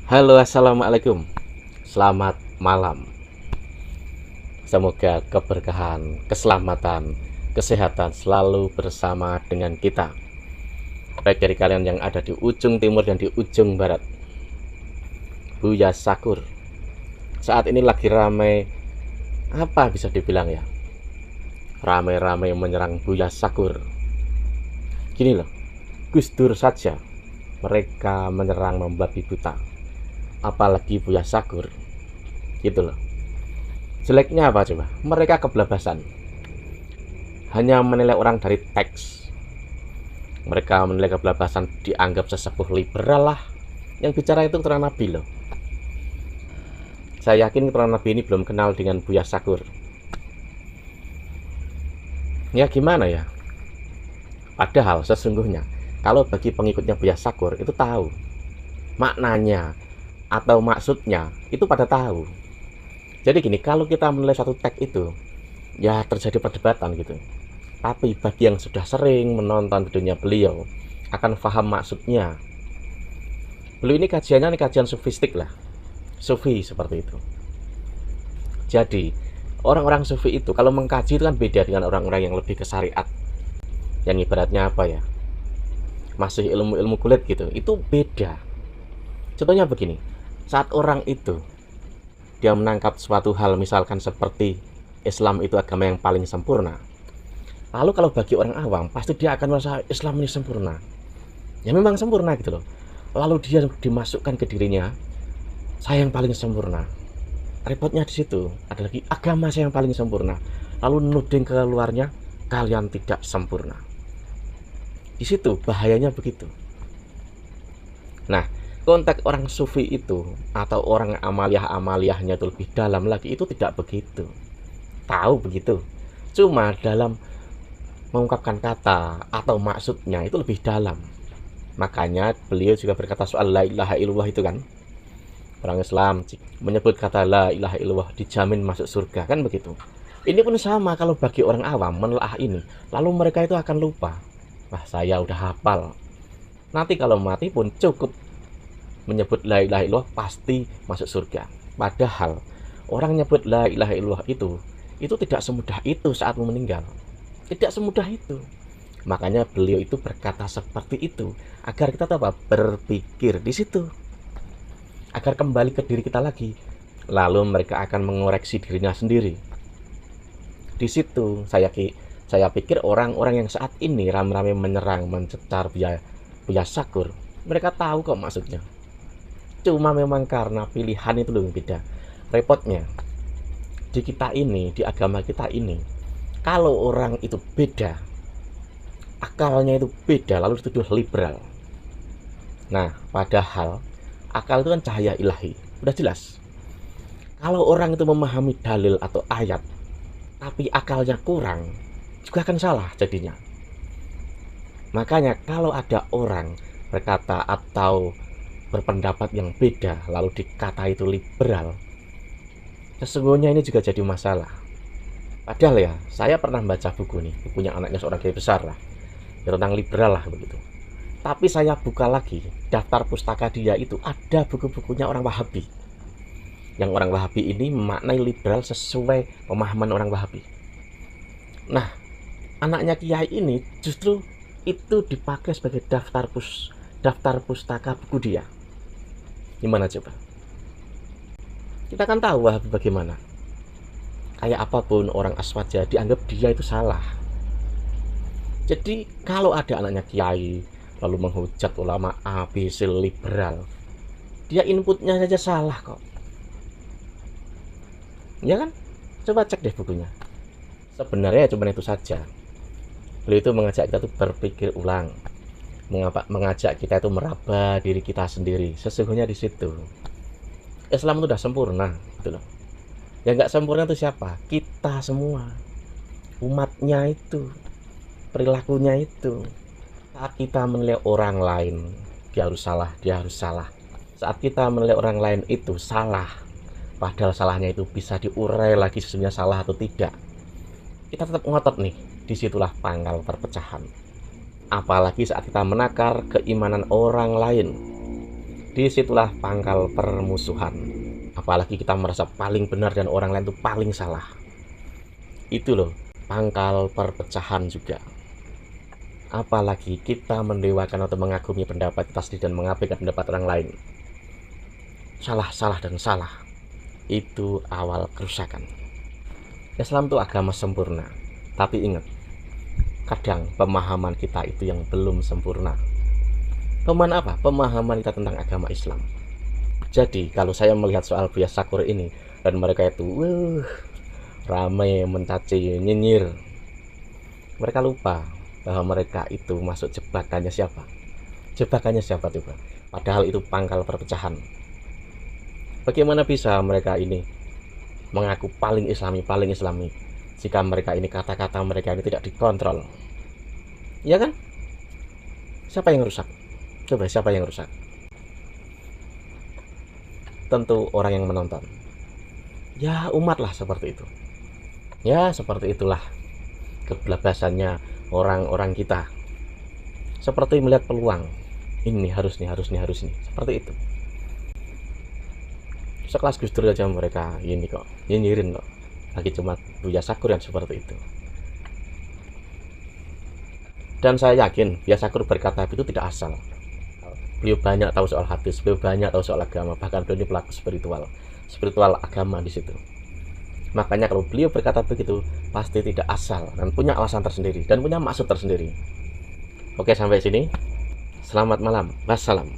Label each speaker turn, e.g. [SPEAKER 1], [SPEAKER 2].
[SPEAKER 1] Halo, assalamualaikum. Selamat malam. Semoga keberkahan, keselamatan, kesehatan selalu bersama dengan kita. Baik dari kalian yang ada di ujung timur dan di ujung barat. Buya Sakur. Saat ini lagi ramai, apa bisa dibilang ya? Ramai-ramai menyerang Buya Sakur. Gini loh, Gus Dur saja mereka menyerang membabi buta. Apalagi Buya Sakur. Gitu loh. Jeleknya apa coba? Mereka kebelabasan. Hanya menilai orang dari teks. Mereka menilai kebelabasan dianggap sesepuh liberal lah. Yang bicara itu keturunan Nabi loh. Saya yakin keturunan Nabi ini belum kenal dengan Buya Sakur. Ya gimana ya? Padahal sesungguhnya kalau bagi pengikutnya Buya Sakur itu tahu maknanya atau maksudnya itu pada tahu. Jadi gini, kalau kita menilai satu teks itu ya terjadi perdebatan gitu. Tapi bagi yang sudah sering menonton videonya beliau akan paham maksudnya. Beliau ini kajiannya kajian sufistik lah. Sufi seperti itu. Jadi orang-orang sufi itu kalau mengkaji itu kan beda dengan orang-orang yang lebih ke syariat. Yang ibaratnya apa ya? Masih ilmu-ilmu kulit gitu. Itu beda. Contohnya begini. Saat orang itu dia menangkap suatu hal misalkan seperti Islam itu agama yang paling sempurna. Lalu kalau bagi orang awam pasti dia akan merasa Islam ini sempurna. Ya memang sempurna gitu loh. Lalu dia dimasukkan ke dirinya, saya yang paling sempurna. Repotnya di situ, ada lagi agama saya yang paling sempurna. Lalu nuding ke luarnya, kalian tidak sempurna. Di situ bahayanya begitu. Nah, konteks orang sufi itu atau orang amaliyah-amaliyahnya itu lebih dalam lagi itu tidak begitu. Tahu begitu. Cuma dalam mengungkapkan kata atau maksudnya itu lebih dalam. Makanya beliau juga berkata soal la ilaha illallah itu kan. Orang Islam menyebut kata la ilaha illallah dijamin masuk surga kan begitu. Ini pun sama kalau bagi orang awam menelaah ini, lalu mereka itu akan lupa. Wah, saya udah hafal. Nanti kalau mati pun cukup menyebut la ilaha illallah pasti masuk surga. Padahal orang nyebut la ilaha illallah itu tidak semudah itu saat meninggal. Tidak semudah itu. Makanya beliau itu berkata seperti itu agar kita apa? Berpikir di situ. Agar kembali ke diri kita lagi. Lalu mereka akan mengoreksi dirinya sendiri. Di situ saya pikir orang-orang yang saat ini ramai-ramai menyerang, mencecar Buya Sakur, mereka tahu kok maksudnya. Cuma memang karena pilihan itu lebih beda. Repotnya di kita ini, di agama kita ini, kalau orang itu beda, akalnya itu beda, lalu dituduh liberal. Nah, padahal akal itu kan cahaya ilahi, udah jelas. Kalau orang itu memahami dalil atau ayat, tapi akalnya kurang, juga akan salah jadinya. Makanya kalau ada orang berkata atau berpendapat yang beda, lalu dikata itu liberal, sesungguhnya ini juga jadi masalah. Padahal ya, saya pernah baca buku nih, bukunya anaknya seorang kiai besar lah, ya, tentang liberal lah begitu. Tapi saya buka lagi, daftar pustaka dia itu ada buku-bukunya orang Wahabi. Yang orang Wahabi ini memaknai liberal sesuai pemahaman orang Wahabi. Nah, anaknya kiai ini justru itu dipakai sebagai daftar pustaka buku dia. Gimana coba? Kita kan tahu Wahabi bagaimana. Kayak apapun orang aswaja dianggap dia itu salah. Jadi kalau ada anaknya kiai lalu menghujat ulama A, B, C liberal, dia inputnya saja salah kok. Ya kan? Coba cek deh bukunya. Sebenarnya cuma itu saja. Beliau itu mengajak kita tuh berpikir ulang. Mengajak kita itu meraba diri kita sendiri. Sesungguhnya di situ. Islam itu udah sempurna, gitu loh. Yang nggak sempurna itu siapa? Kita semua. Umatnya itu. Perilakunya itu. Saat kita menilai orang lain, dia harus salah, dia harus salah. Saat kita menilai orang lain itu salah, padahal salahnya itu bisa diurai lagi sesungguhnya salah atau tidak. Kita tetap ngotot nih, disitulah pangkal perpecahan. Apalagi saat kita menakar keimanan orang lain. Disitulah pangkal permusuhan. Apalagi kita merasa paling benar dan orang lain itu paling salah. Itu loh, pangkal perpecahan juga. Apalagi kita mendewakan atau mengagumi pendapat kita sendiri dan mengabaikan pendapat orang lain. Salah, salah, dan salah. Itu awal kerusakan. Islam itu agama sempurna. Tapi ingat, kadang pemahaman kita itu yang belum sempurna. Pemahaman apa? Pemahaman kita tentang agama Islam. Jadi kalau saya melihat soal Buya Syakur ini dan mereka itu ramai mencaci nyinyir, mereka lupa bahwa mereka itu masuk jebakannya siapa. Jebakannya siapa coba? Padahal itu pangkal perpecahan. Bagaimana bisa mereka ini mengaku paling islami jika mereka ini kata-kata mereka ini tidak dikontrol? Ya kan? Siapa yang rusak? Coba siapa yang rusak? Tentu orang yang menonton. Ya umat lah seperti itu. Ya seperti itulah kebelabasannya orang-orang kita. Seperti melihat peluang. Ini harus nih. Seperti itu. Sekelas Gus Dur aja mereka ini kok nyinyirin kok. Lagi cuma Buya Syakur yang seperti itu. Dan saya yakin Buya Syakur berkata itu tidak asal. Beliau banyak tahu soal hadis, beliau banyak tahu soal agama, bahkan beliau ini pelaku spiritual agama di situ. Makanya kalau beliau berkata begitu, pasti tidak asal dan punya alasan tersendiri dan punya maksud tersendiri. Oke, sampai sini. Selamat malam. Wassalam.